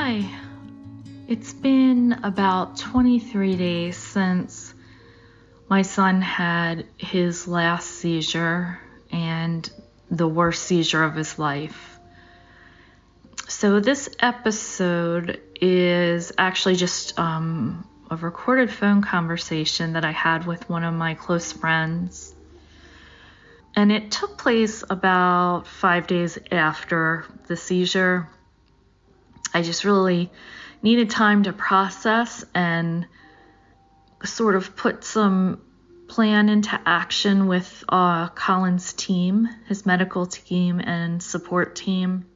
Hi. It's been about 23 days since my son had his last seizure and the worst seizure of his life. So this episode is actually just a recorded phone conversation that I had with one of my close friends. And it took place about 5 days after the seizure. I just really needed time to process and sort of put some plan into action with Colin's team, his medical team and support team.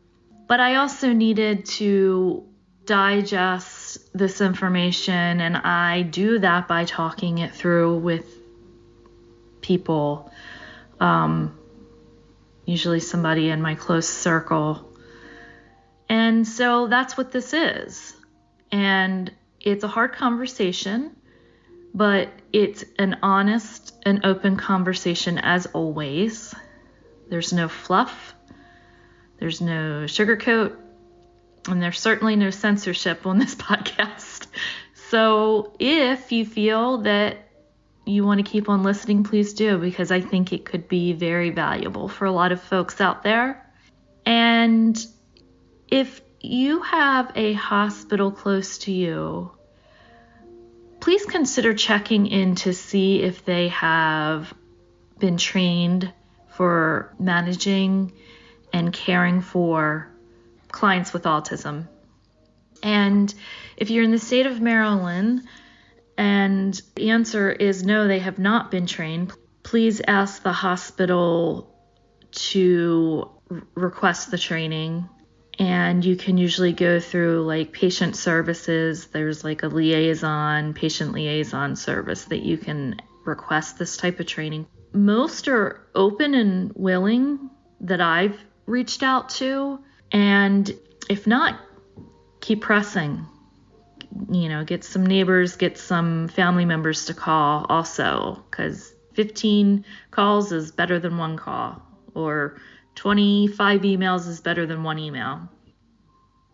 But I also needed to digest this information, and I do that by talking it through with people, usually somebody in my close circle. And so that's what this is. And it's a hard conversation, but it's an honest and open conversation as always. There's no fluff, there's no sugarcoat, and there's certainly no censorship on this podcast. So if you feel that you want to keep on listening, please do, because I think it could be very valuable for a lot of folks out there. And if you have a hospital close to you, please consider checking in to see if they have been trained for managing and caring for clients with autism. And if you're in the state of Maryland and the answer is no, they have not been trained, please ask the hospital to request the training. And you can usually go through like patient services. There's like a patient liaison service that you can request this type of training. Most are open and willing that I've reached out to. And if not, keep pressing. Get some neighbors, get some family members to call also, because 15 calls is better than one call, or 25 emails is better than one email.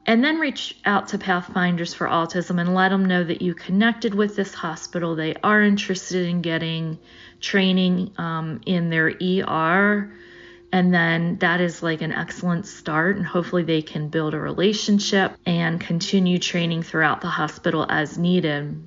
And then reach out to Pathfinders for Autism and let them know that you connected with this hospital. They are interested in getting training in their ER. And then that is like an excellent start. And hopefully they can build a relationship and continue training throughout the hospital as needed.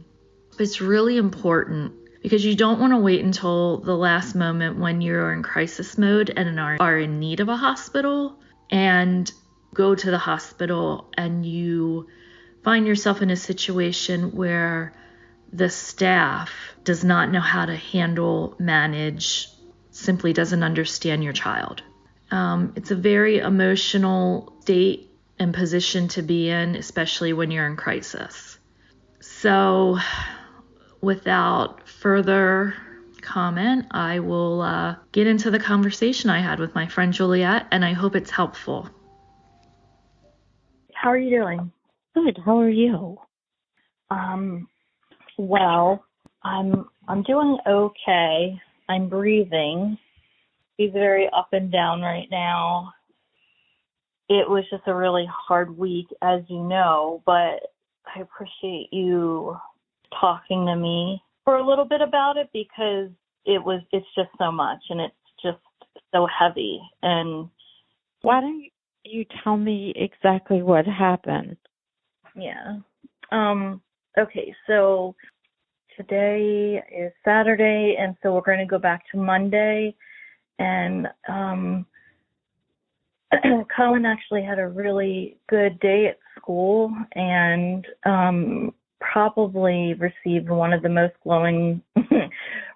It's really important because you don't want to wait until the last moment when you're in crisis mode and are in need of a hospital and go to the hospital and you find yourself in a situation where the staff does not know how to manage, simply doesn't understand your child. It's a very emotional state and position to be in, especially when you're in crisis. So without further comment, I will get into the conversation I had with my friend Juliet, and I hope it's helpful. How are you doing? Good. How are you? Well, I'm doing okay. I'm breathing. He's very up and down right now. It was just a really hard week, as you know, but I appreciate you talking to me for a little bit about it because it's just so much and it's just so heavy. And why don't you tell me exactly what happened? Yeah. Okay, so today is Saturday, and so we're going to go back to Monday. And Colin actually had a really good day at school and probably received one of the most glowing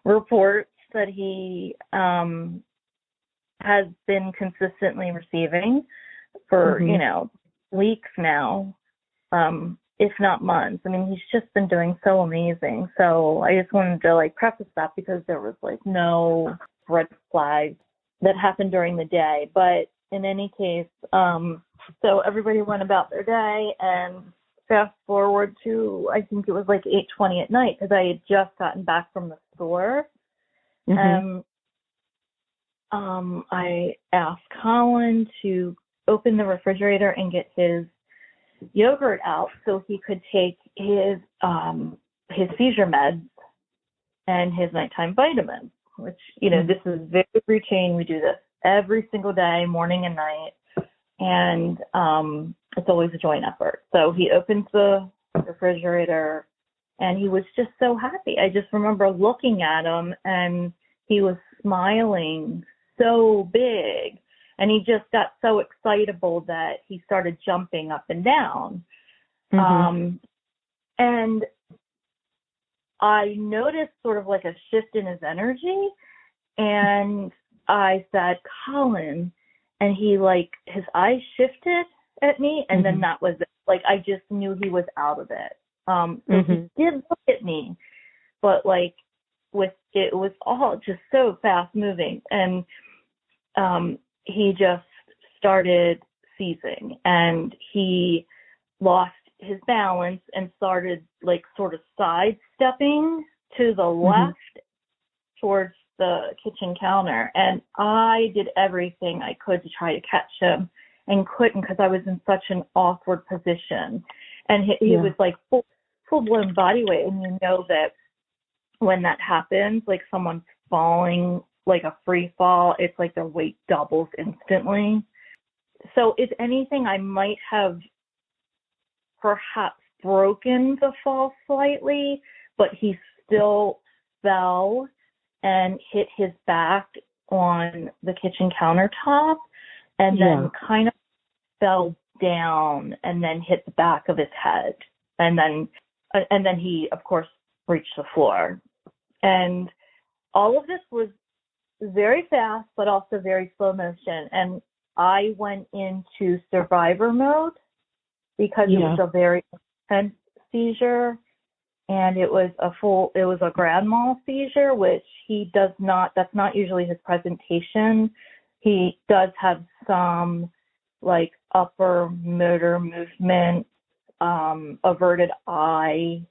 reports that he has been consistently receiving for, weeks now, if not months. I mean, he's just been doing so amazing. So I just wanted to preface that because there was no red flags that happened during the day. But in any case, so everybody went about their day, and fast forward to, I think it was 8:20 at night because I had just gotten back from the store. I asked Colin to open the refrigerator and get his yogurt out so he could take his seizure meds and his nighttime vitamins, which, this is very routine. We do this every single day, morning and night. And it's always a joint effort. So he opens the refrigerator and he was just so happy. I just remember looking at him and he was smiling so big. And he just got so excitable that he started jumping up and down. And I noticed sort of like a shift in his energy. And I said, Colin, and he his eyes shifted at me. And then that was it. I just knew he was out of it. So he did look at me, but it was all just so fast moving. And he just started seizing and he lost his balance and started sort of sidestepping to the left towards the kitchen counter. And I did everything I could to try to catch him and couldn't because I was in such an awkward position. And he was full blown body weight. And you know that when that happens, someone's falling like a free fall, it's their weight doubles instantly. So if anything, I might have perhaps broken the fall slightly, but he still fell and hit his back on the kitchen countertop and then kind of fell down and then hit the back of his head. And then he, of course, reached the floor. And all of this was very fast, but also very slow motion. And I went into survivor mode because it was a very intense seizure, and it was a grand mal seizure, which that's not usually his presentation. He does have some upper motor movement, averted eye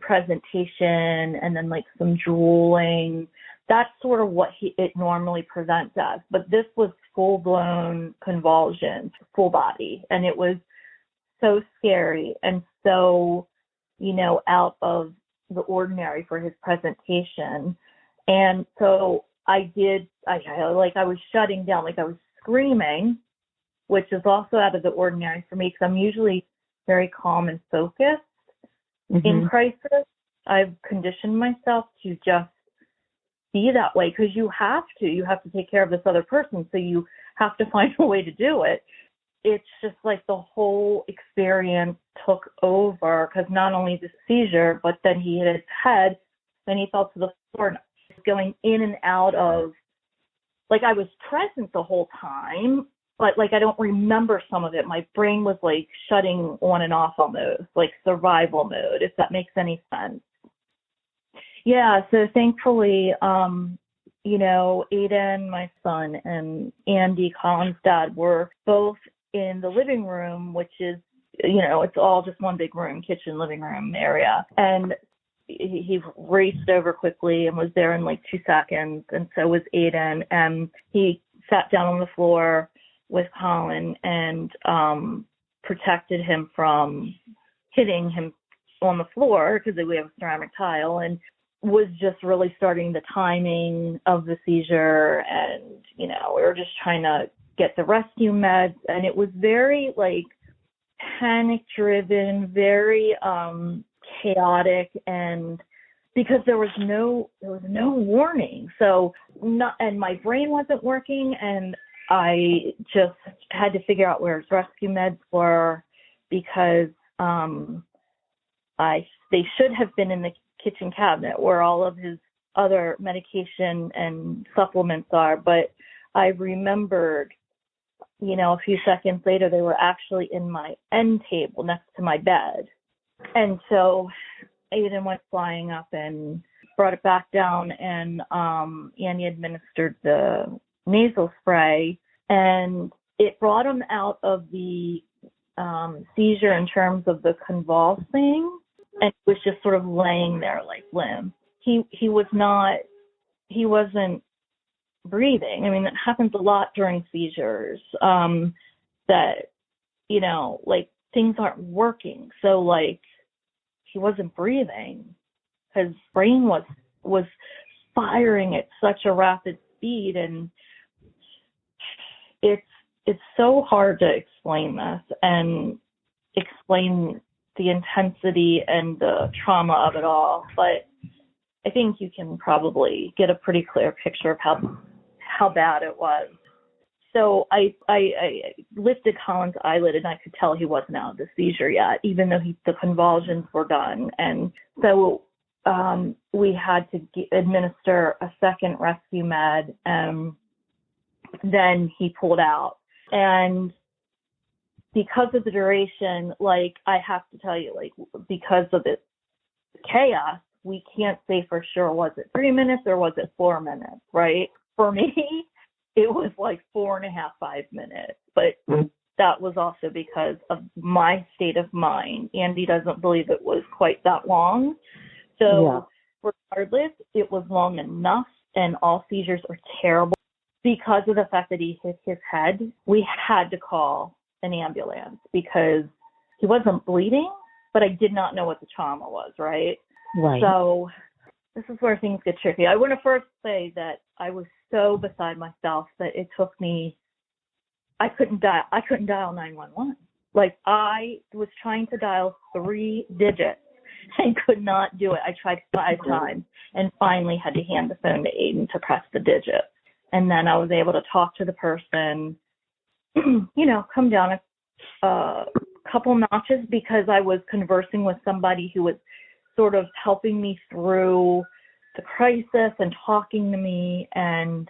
presentation, and then some drooling. That's sort of what it normally presents as. But this was full-blown convulsions, full body. And it was so scary and so, out of the ordinary for his presentation. And so I was shutting down, I was screaming, which is also out of the ordinary for me because I'm usually very calm and focused in crisis. I've conditioned myself to just be that way because you have to take care of this other person, so you have to find a way to do it. It's just the whole experience took over because not only the seizure, but then he hit his head, then he fell to the floor and going in and out of, I was present the whole time, but I don't remember some of it. My brain was shutting on and off almost, survival mode, if that makes any sense. Yeah, so thankfully, Aiden, my son, and Andy, Colin's dad, were both in the living room, which is, it's all just one big room, kitchen, living room area. And he raced over quickly and was there in 2 seconds. And so was Aiden. And he sat down on the floor with Colin and protected him from hitting him on the floor because we have a ceramic tile, and was just really starting the timing of the seizure. And, we were just trying to get the rescue meds. And it was very panic driven, very chaotic, and because there was no warning. So and my brain wasn't working, and I just had to figure out where his rescue meds were because they should have been in the kitchen cabinet where all of his other medication and supplements are. But I remembered, a few seconds later, they were actually in my end table next to my bed. And so Aiden went flying up and brought it back down, and Annie administered the nasal spray, and it brought him out of the seizure in terms of the convulsing, and was just sort of laying there limp. He wasn't breathing. I mean, it happens a lot during seizures, that, things aren't working. So like he wasn't breathing. His brain was firing at such a rapid speed, and it's so hard to explain this and explain the intensity and the trauma of it all. But I think you can probably get a pretty clear picture of how bad it was. So I lifted Colin's eyelid, and I could tell he wasn't out of the seizure yet, even though the convulsions were done. And so we had to administer a second rescue med, and then he pulled out. And because of the duration, like, I have to tell you, like, because of the chaos, we can't say for sure, was it 3 minutes or was it 4 minutes, right? For me, it was like 4.5, 5 minutes. But that was also because of my state of mind. Andy doesn't believe it was quite that long. So regardless, it was long enough, and all seizures are terrible. Because of the fact that he hit his head, we had to call an ambulance because he wasn't bleeding, but I did not know what the trauma was, right? Right. So this is where things get tricky. I want to first say that I was so beside myself that it took me, I couldn't dial 911. Like, I was trying to dial 3 digits and could not do it. I tried 5 times and finally had to hand the phone to Aiden to press the digits. And then I was able to talk to the person, come down a couple notches, because I was conversing with somebody who was sort of helping me through the crisis and talking to me, and,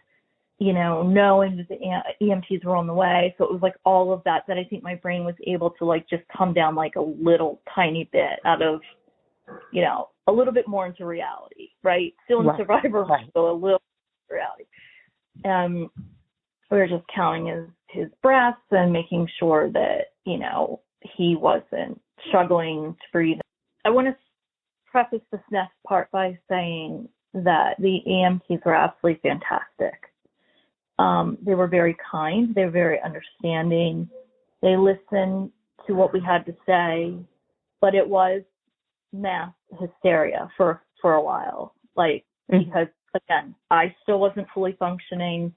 knowing that the EMTs were on the way. So it was like all of that I think my brain was able to like just come down like a little tiny bit out of, a little bit more into reality, right? Still in survivor, so a little reality. We were just counting his breaths and making sure that, he wasn't struggling to breathe. I want to preface this next part by saying that the EMTs were absolutely fantastic. They were very kind. They were very understanding. They listened to what we had to say, but it was mass hysteria for a while. Like, because again, I still wasn't fully functioning.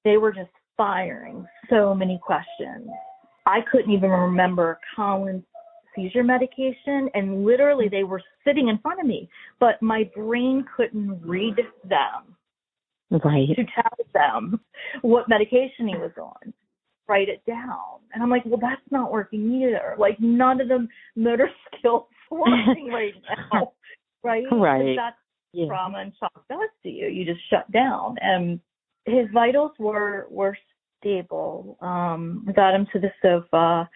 They were just firing so many questions. I couldn't even remember Colin's seizure medication, and literally they were sitting in front of me, but my brain couldn't read them to tell them what medication he was on, write it down. And I'm like, well, that's not working either. Like, none of the motor skills working right now, right? Right. That's trauma and shock does to you. You just shut down. And his vitals were stable. We got him to the sofa,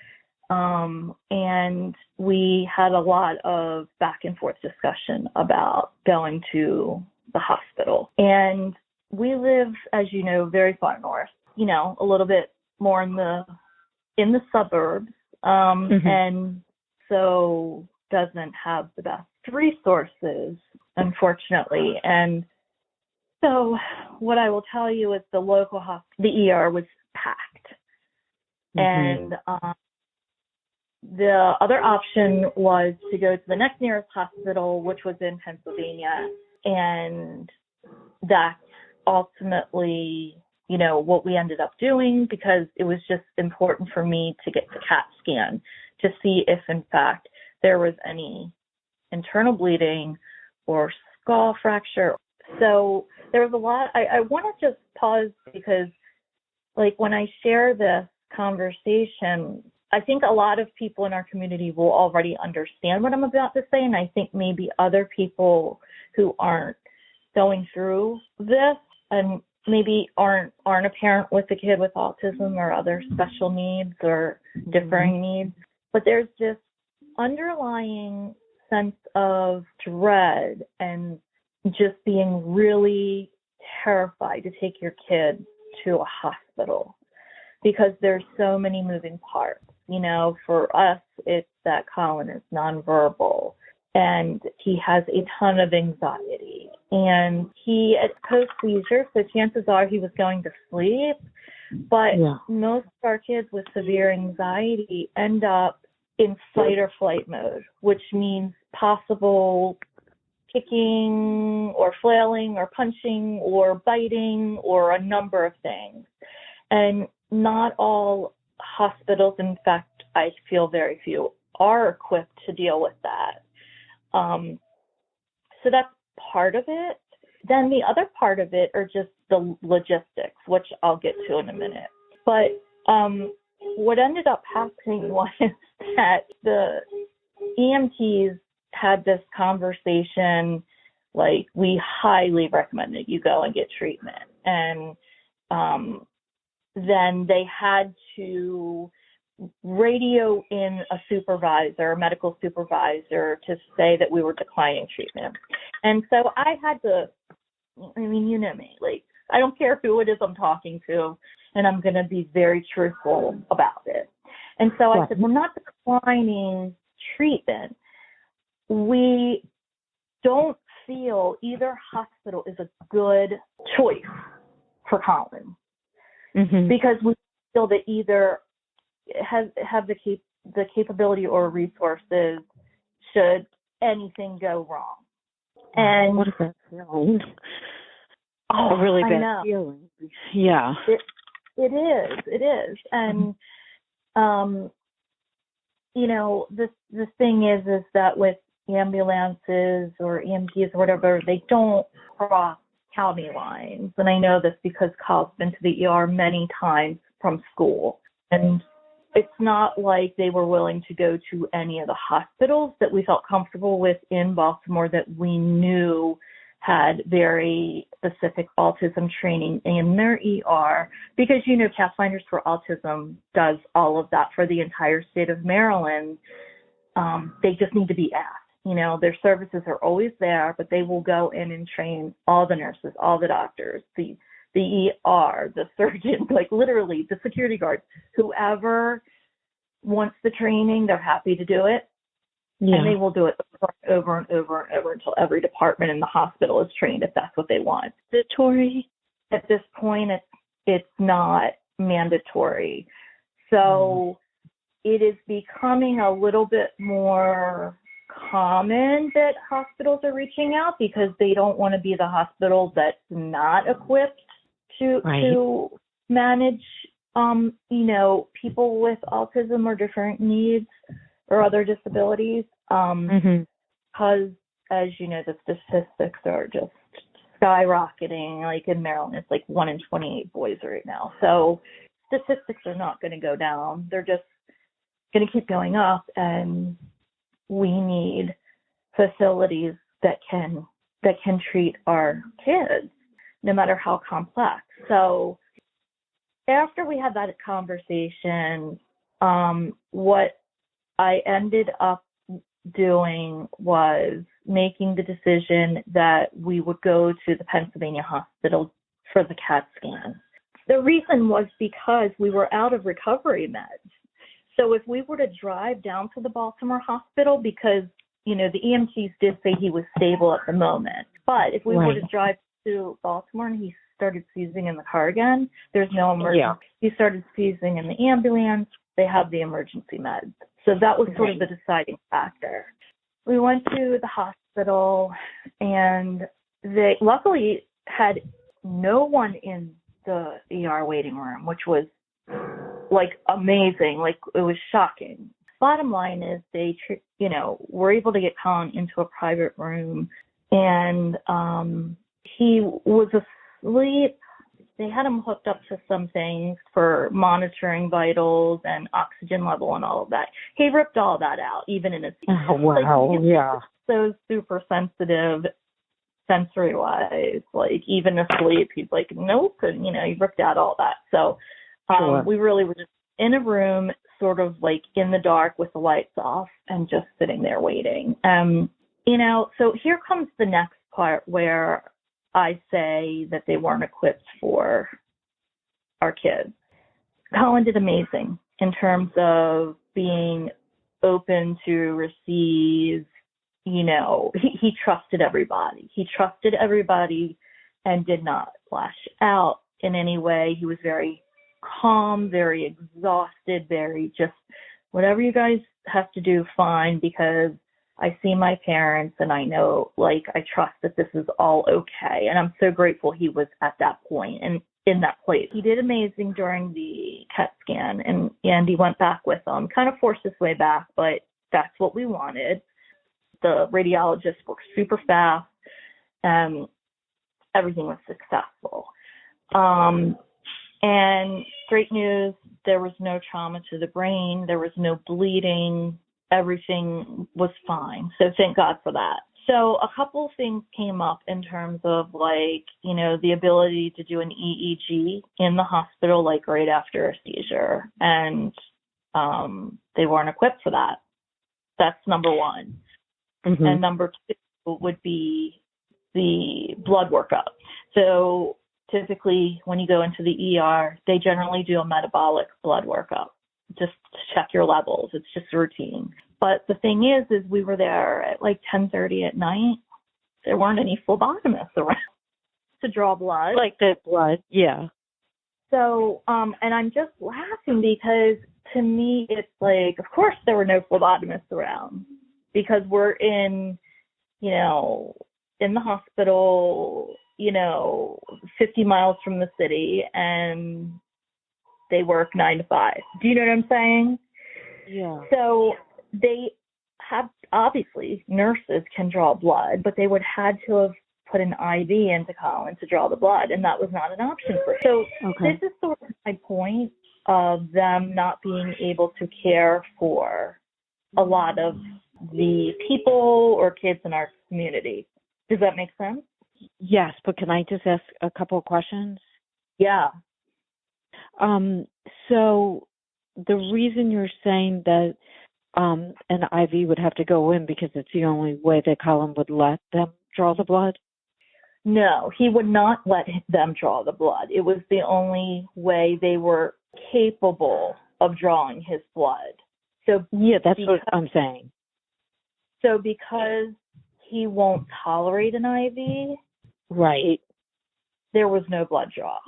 and we had a lot of back and forth discussion about going to the hospital. And we live, as you know, very far north, a little bit more in the suburbs, and so doesn't have the best resources, unfortunately. And so what I will tell you is the local hospital, the ER, was packed. And the other option was to go to the next nearest hospital, which was in Pennsylvania. And that's ultimately, what we ended up doing, because it was just important for me to get the CAT scan to see if, in fact, there was any internal bleeding or skull fracture. So there was a lot. I want to just pause, because, like, when I share this conversation, I think a lot of people in our community will already understand what I'm about to say, and I think maybe other people who aren't going through this and maybe aren't a parent with a kid with autism or other special needs or differing needs, but there's this underlying sense of dread and just being really terrified to take your kids to a hospital, because there's so many moving parts. For us, it's that Colin is nonverbal and he has a ton of anxiety, and he had post-seizure, so chances are he was going to sleep. But most of our kids with severe anxiety end up in fight or flight mode, which means possible kicking or flailing or punching or biting or a number of things. And not all hospitals, in fact, I feel very few, are equipped to deal with that. So that's part of it. Then the other part of it are just the logistics, which I'll get to in a minute. But what ended up happening was that the EMTs had this conversation, like, we highly recommend that you go and get treatment. And then they had to radio in a supervisor, a medical supervisor, to say that we were declining treatment. And so I had to, I mean, you know me, like, I don't care who it is I'm talking to, and I'm going to be very truthful about it. And so I said, we're not declining treatment. We don't feel either hospital is a good choice for Colin, because we feel that either have the capability or resources should anything go wrong. And what is that feeling? Oh, a really I bad know. feeling. Yeah. It is. And you know, the thing is that with ambulances or EMTs or whatever, they don't cross county lines. And I know this because Kyle's been to the ER many times from school. And it's not like they were willing to go to any of the hospitals that we felt comfortable with in Baltimore that we knew had very specific autism training in their ER, because, you know, Pathfinders for Autism does all of that for the entire state of Maryland. They just need to be asked. You know, their services are always there, but they will go in and train all the nurses, all the doctors, the ER, the surgeons, like literally the security guards, whoever wants the training, they're happy to do it. Yeah. And they will do it over and over and over until every department in the hospital is trained, if that's what they want. Mandatory at this point, it's not mandatory. So it is becoming a little bit more common that hospitals are reaching out because they don't want to be the hospital that's not equipped to manage, you know, people with autism or different needs or other disabilities. Because, as you know, the statistics are just skyrocketing. Like in Maryland, it's like 1 in 28 boys right now. So statistics are not going to go down. They're just going to keep going up, and we need facilities that can treat our kids, no matter how complex. So after we had that conversation, what I ended up doing was making the decision that we would go to the Pennsylvania hospital for the CAT scan. The reason was because we were out of recovery meds. So if we were to drive down to the Baltimore hospital, because, you know, the EMTs did say he was stable at the moment, but if we were to drive to Baltimore and he started seizing in the car again, there's no emergency. Yeah. He started seizing in the ambulance. They have the emergency meds. So that was sort of the deciding factor. We went to the hospital, and they luckily had no one in the ER waiting room, which was like amazing. Like, it was shocking. Bottom line is they, you know, were able to get Colin into a private room, and he was asleep. They had him hooked up to some things for monitoring vitals and oxygen level and all of that. He ripped all that out, even in his sleep. Oh, wow, like, yeah. So super sensitive sensory-wise. Like, even asleep, he's like, nope. And, you know, he ripped out all that. So we really were just in a room, sort of like in the dark with the lights off and just sitting there waiting. You know, so here comes the next part where I say that they weren't equipped for our kids. Colin did amazing in terms of being open to receive, you know, he trusted everybody. He trusted everybody and did not flash out in any way. He was very calm, very exhausted, very just whatever you guys have to do, fine, because I see my parents and I know, like, I trust that this is all okay. And I'm so grateful he was at that point and in that place. He did amazing during the CAT scan, and Andy went back with him, kind of forced his way back, but that's what we wanted. The radiologist worked super fast, and everything was successful. And great news, there was no trauma to the brain, there was no bleeding, everything was fine. So thank God for that. So a couple of things came up in terms of, like, you know, the ability to do an EEG in the hospital, like right after a seizure. And they weren't equipped for that. That's number one. Mm-hmm. And number two would be the blood workup. So typically when you go into the ER, they generally do a metabolic blood workup just to check your levels. It's just routine. But the thing is we were there at like 10:30 at night. There weren't any phlebotomists around to draw blood. Like the blood, yeah. So, and I'm just laughing because to me it's like, of course there were no phlebotomists around because we're in, you know, in the hospital, you know, 50 miles from the city, and they work 9 to 5. Do you know what I'm saying? Yeah. So they have, obviously, nurses can draw blood, but they would had to have put an IV into Colin to draw the blood, and that was not an option for him. So This is sort of my point of them not being able to care for a lot of the people or kids in our community. Does that make sense? Yes, but can I just ask a couple of questions? Yeah. So the reason you're saying that an IV would have to go in because it's the only way that Colin would let them draw the blood? No, he would not let them draw the blood. It was the only way they were capable of drawing his blood. So yeah, that's what I'm saying. So because he won't tolerate an IV, right, there was no blood draw.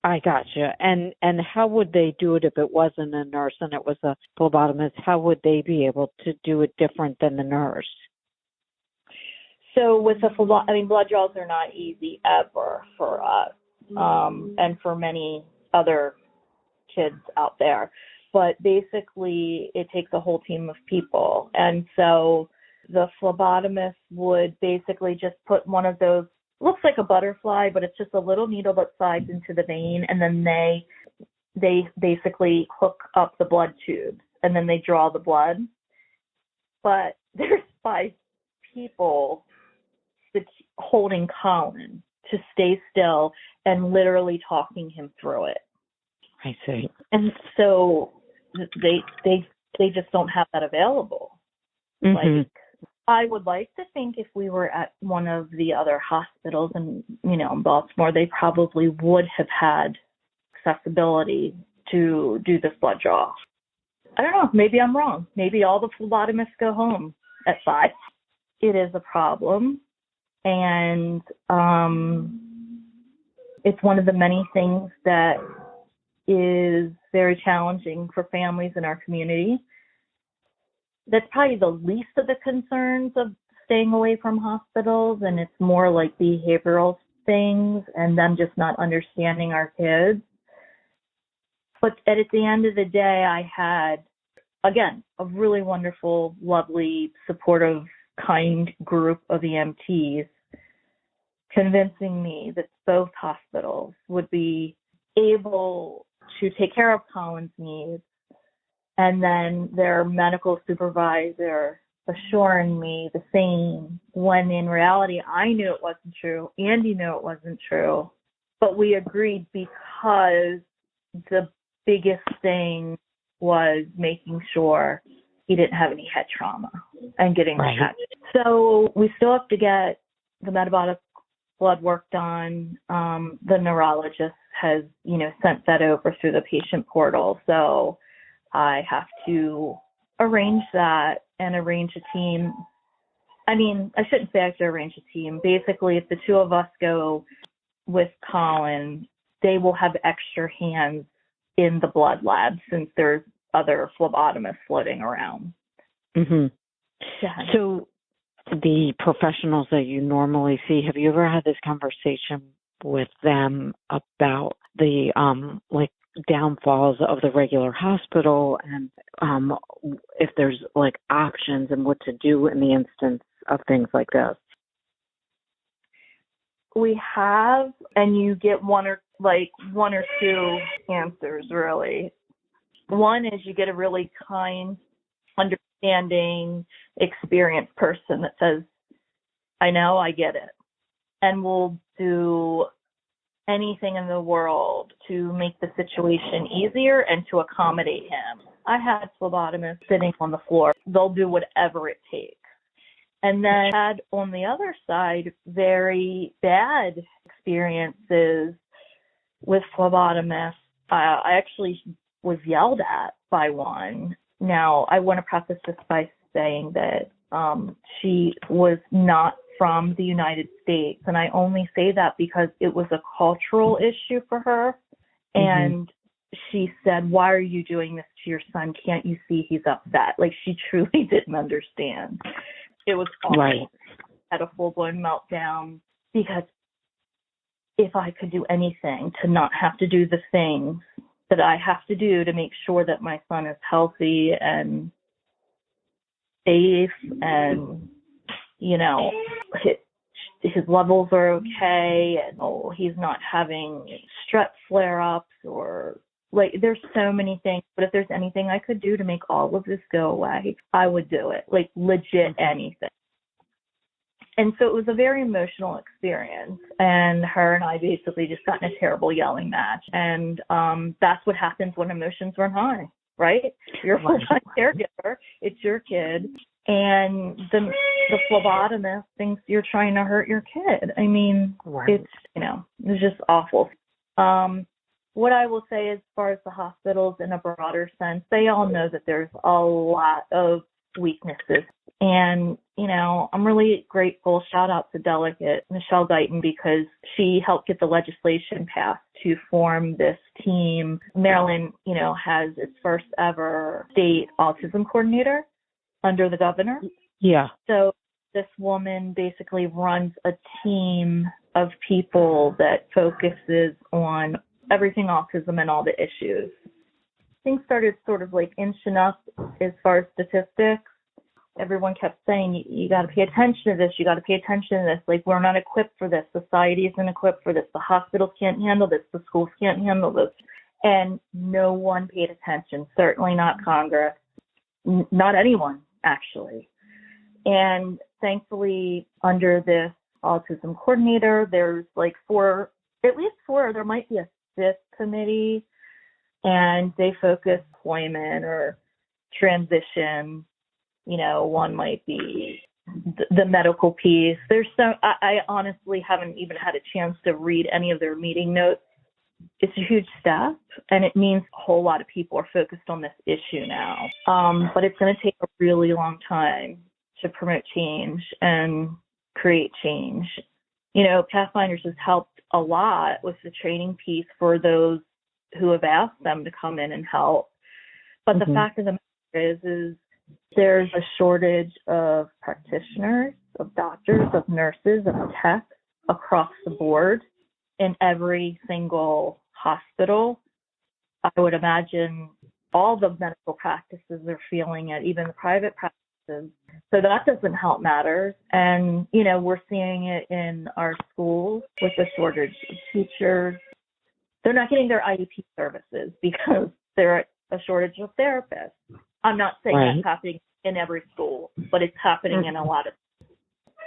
I gotcha. And how would they do it if it wasn't a nurse and it was a phlebotomist? How would they be able to do it different than the nurse? So with blood draws are not easy ever for us, and for many other kids out there. But basically, it takes a whole team of people. And so the phlebotomist would basically just put one of those, looks like a butterfly, but it's just a little needle that slides into the vein, and then they basically hook up the blood tube, and then they draw the blood. But there's 5 people holding Colin to stay still and literally talking him through it. I see. And so they just don't have that available. Mm-hmm. Like, I would like to think if we were at one of the other hospitals in Baltimore, they probably would have had accessibility to do this blood draw. I don't know. Maybe I'm wrong. Maybe all the phlebotomists go home at 5. It is a problem. And it's one of the many things that is very challenging for families in our community. That's probably the least of the concerns of staying away from hospitals, and it's more like behavioral things and them just not understanding our kids. But at the end of the day, I had, again, a really wonderful, lovely, supportive, kind group of EMTs convincing me that both hospitals would be able to take care of Colin's needs, and then their medical supervisor assuring me the same, when in reality I knew it wasn't true, Andy knew it wasn't true, but we agreed because the biggest thing was making sure he didn't have any head trauma and getting right. that. So we still have to get the metabolic blood work done. The neurologist has, sent that over through the patient portal. So I have to arrange that and arrange a team. I mean, I shouldn't say I have to arrange a team. Basically, if the two of us go with Colin, they will have extra hands in the blood lab since there's other phlebotomists floating around. Mm-hmm. Yeah. So the professionals that you normally see, have you ever had this conversation with them about the like downfalls of the regular hospital and if there's like options and what to do in the instance of things like this? We have, and you get one or two answers, really. One is you get a really kind, understanding, experienced person that says, I know, I get it, and will do anything in the world to make the situation easier and to accommodate him. I had phlebotomists sitting on the floor. They'll do whatever it takes. And then I had on the other side very bad experiences with phlebotomists. I actually was yelled at by one. Now, I want to preface this by saying that she was not from the United States. And I only say that because it was a cultural issue for her. And she said, why are you doing this to your son? Can't you see he's upset? Like, she truly didn't understand. It was awful. Right. I had a full-blown meltdown because if I could do anything to not have to do the things that I have to do to make sure that my son is healthy and safe and, you know, his levels are okay and he's not having strep flare-ups or like there's so many things, but if there's anything I could do to make all of this go away, I would do it, like legit anything. And so it was a very emotional experience, and her and I basically just got in a terrible yelling match. And that's what happens when emotions run high, right? You're a full-time caregiver, it's your kid, and the phlebotomist thinks you're trying to hurt your kid. I mean, it's just awful. What I will say as far as the hospitals in a broader sense, they all know that there's a lot of weaknesses. And, you know, I'm really grateful. Shout out to Delegate Michelle Guyton because she helped get the legislation passed to form this team. Maryland, you know, has its first ever state autism coordinator under the governor. Yeah. So this woman basically runs a team of people that focuses on everything autism and all the issues. Things started sort of like inching up as far as statistics. Everyone kept saying, you got to pay attention to this. You got to pay attention to this. Like, we're not equipped for this. Society isn't equipped for this. The hospitals can't handle this. The schools can't handle this. And no one paid attention. Certainly not Congress. Not anyone, actually. And thankfully, under this autism coordinator, there's like at least four, there might be a fifth committee, and they focus employment or transition. You know, one might be the medical piece. I honestly haven't even had a chance to read any of their meeting notes. It's a huge step, and it means a whole lot of people are focused on this issue now. But it's going to take a really long time to promote change and create change. You know, Pathfinders has helped a lot with the training piece for those who have asked them to come in and help. But the fact of the matter is there's a shortage of practitioners, of doctors, of nurses, of techs across the board in every single hospital. I would imagine all the medical practices are feeling it, even the private practices. So that doesn't help matters. And, you know, we're seeing it in our schools with the shortage of teachers. They're not getting their IEP services because there's a shortage of therapists. I'm not saying that's happening in every school, but it's happening in a lot of.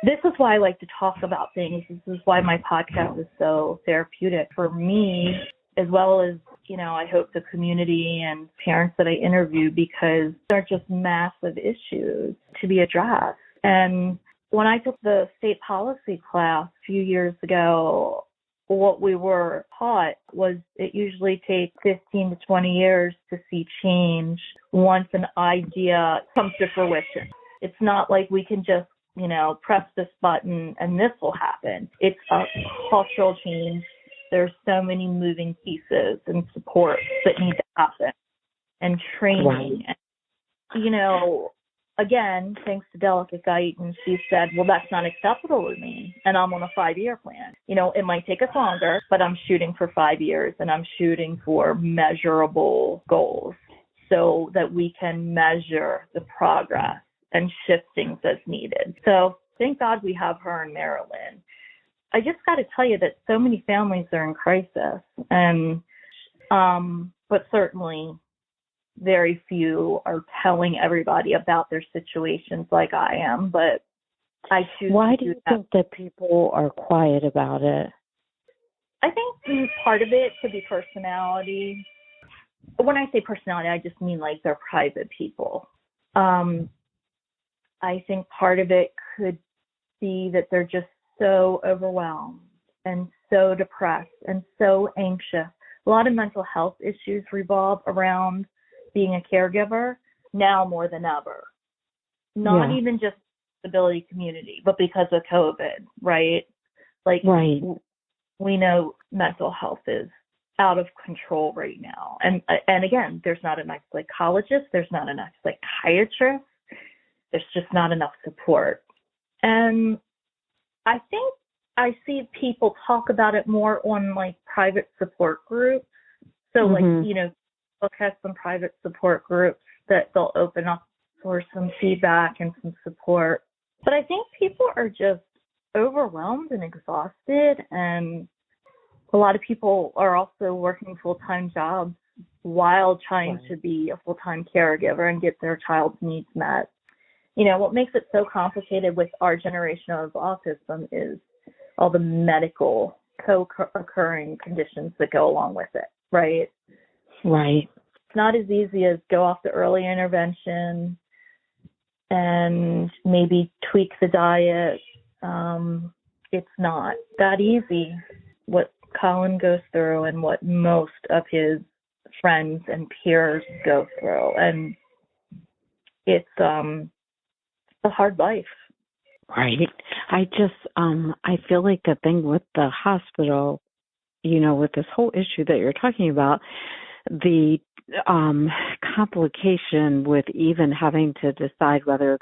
This is why I like to talk about things. This is why my podcast is so therapeutic for me, as well as, you know, I hope the community and parents that I interview, because they're just massive issues to be addressed. And when I took the state policy class a few years ago, what we were taught was it usually takes 15 to 20 years to see change once an idea comes to fruition. It's not like we can just, you know, press this button and this will happen. It's a cultural change. There's so many moving pieces and supports that need to happen. and training. Right. And, again, thanks to Delicate Guidance, she said, well, that's not acceptable to me, and I'm on a 5-year plan. It might take us longer, but I'm shooting for 5 years, and I'm shooting for measurable goals so that we can measure the progress and shift things as needed. So thank God we have her in Maryland. I just got to tell you that so many families are in crisis, and but certainly very few are telling everybody about their situations like I am. But I choose. Why do you think that people are quiet about it? I think part of it could be personality. When I say personality, I just mean like they're private people. I think part of it could be that they're just so overwhelmed and so depressed and so anxious. A lot of mental health issues revolve around being a caregiver now more than ever. Not even just the disability community, but because of COVID, right? Right. We know mental health is out of control right now. And again, there's not enough psychologists, there's not enough psychiatrists, there's just not enough support. And I think I see people talk about it more on private support groups. So look at some private support groups that they'll open up for some feedback and some support. But I think people are just overwhelmed and exhausted, and a lot of people are also working full-time jobs while trying to be a full-time caregiver and get their child's needs met. What makes it so complicated with our generation of autism is all the medical co-occurring conditions that go along with it, right? Right. It's not as easy as go off the early intervention and maybe tweak the diet. It's not that easy what Colin goes through and what most of his friends and peers go through. And it's a hard life. Right. I feel like the thing with the hospital, with this whole issue that you're talking about, the complication with even having to decide whether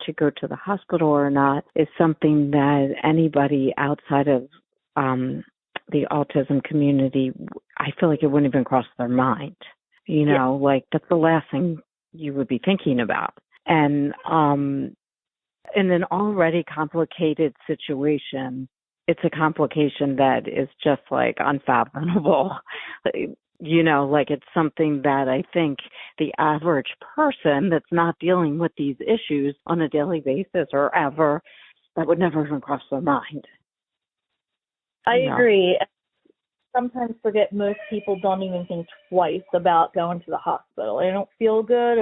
to go to the hospital or not is something that anybody outside of the autism community, I feel like it wouldn't even cross their mind. That's the last thing you would be thinking about. And in an already complicated situation, it's a complication that is just unfathomable. It's something that I think the average person that's not dealing with these issues on a daily basis or ever, that would never even cross their mind. I agree. Sometimes forget most people don't even think twice about going to the hospital. They don't feel good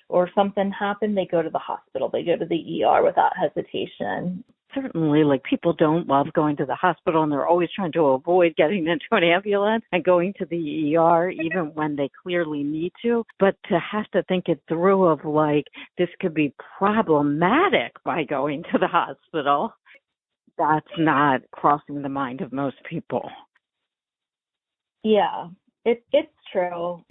or something happened, they go to the hospital. They go to the ER without hesitation. Certainly, people don't love going to the hospital, and they're always trying to avoid getting into an ambulance and going to the ER, even when they clearly need to. But to have to think it through of this could be problematic by going to the hospital, that's not crossing the mind of most people. Yeah, it's true.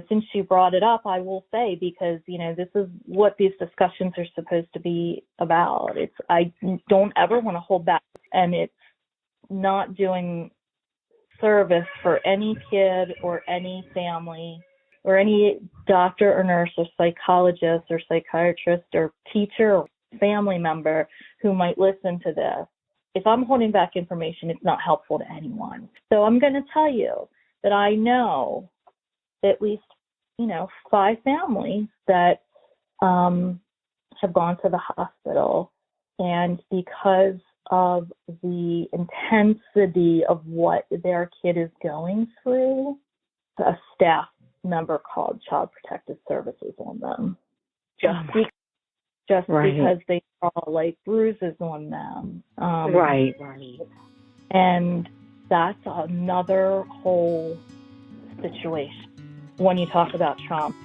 Since you brought it up, I will say, because, this is what these discussions are supposed to be about. I don't ever want to hold back, and it's not doing service for any kid or any family or any doctor or nurse or psychologist or psychiatrist or teacher or family member who might listen to this. If I'm holding back information, it's not helpful to anyone. So I'm going to tell you that I know at least, 5 families that have gone to the hospital, and because of the intensity of what their kid is going through, a staff member called Child Protective Services on them, because they saw bruises on them. Right. And that's another whole situation when you talk about trauma.